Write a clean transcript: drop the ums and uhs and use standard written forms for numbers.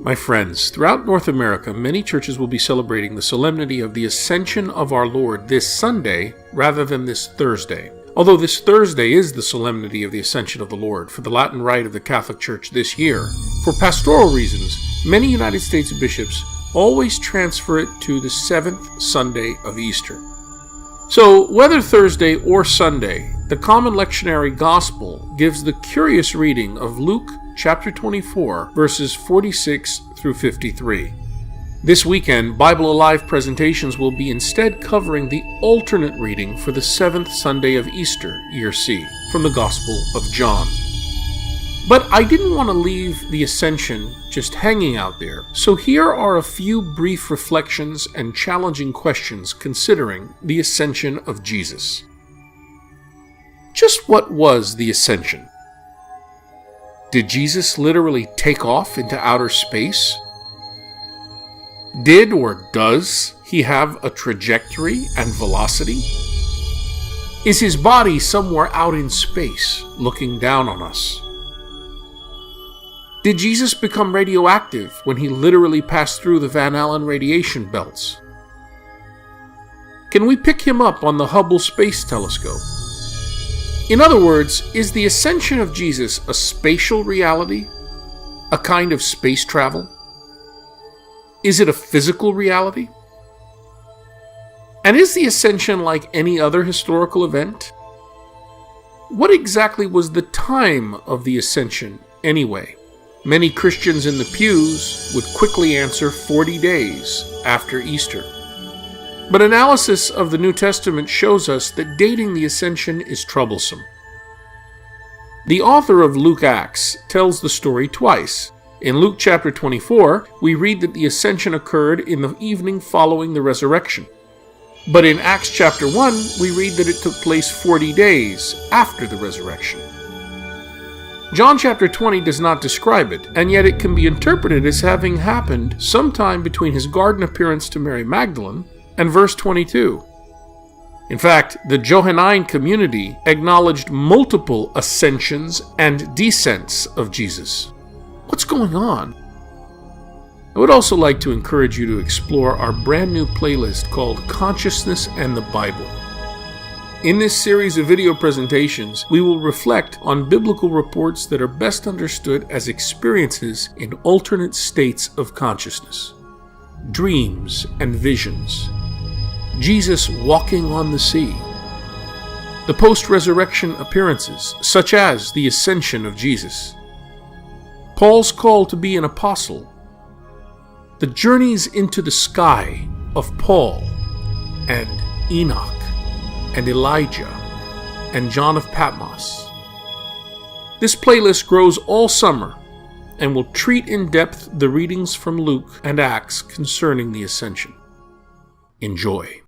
My friends, throughout North America, many churches will be celebrating the solemnity of the Ascension of our Lord this Sunday rather than this Thursday. Although this Thursday is the solemnity of the Ascension of the Lord for the Latin Rite of the Catholic Church this year, for pastoral reasons, many United States bishops always transfer it to the seventh Sunday of Easter. So, whether Thursday or Sunday, the common lectionary gospel gives the curious reading of Luke chapter 24, verses 46 through 53. This weekend, Bible Alive presentations will be instead covering the alternate reading for the seventh Sunday of Easter, year C, from the Gospel of John. But I didn't want to leave the Ascension just hanging out there, so here are a few brief reflections and challenging questions considering the Ascension of Jesus. Just what was the Ascension? Did Jesus literally take off into outer space? Did or does he have a trajectory and velocity? Is his body somewhere out in space, looking down on us? Did Jesus become radioactive when he literally passed through the Van Allen radiation belts? Can we pick him up on the Hubble Space Telescope? In other words, is the Ascension of Jesus a spatial reality? A kind of space travel? Is it a physical reality? And is the Ascension like any other historical event? What exactly was the time of the Ascension anyway? Many Christians in the pews would quickly answer 40 days after Easter. But analysis of the New Testament shows us that dating the Ascension is troublesome. The author of Luke Acts tells the story twice. In Luke chapter 24, we read that the Ascension occurred in the evening following the resurrection. But in Acts chapter 1, we read that it took place 40 days after the resurrection. John chapter 20 does not describe it, and yet it can be interpreted as having happened sometime between his garden appearance to Mary Magdalene and verse 22. In fact, the Johannine community acknowledged multiple ascensions and descents of Jesus. What's going on? I would also like to encourage you to explore our brand new playlist called Consciousness and the Bible. In this series of video presentations, we will reflect on biblical reports that are best understood as experiences in alternate states of consciousness, dreams and visions, Jesus walking on the sea, the post-resurrection appearances, such as the Ascension of Jesus, Paul's call to be an apostle, the journeys into the sky of Paul and Enoch and Elijah and John of Patmos. This playlist grows all summer and will treat in depth the readings from Luke and Acts concerning the Ascension. Enjoy.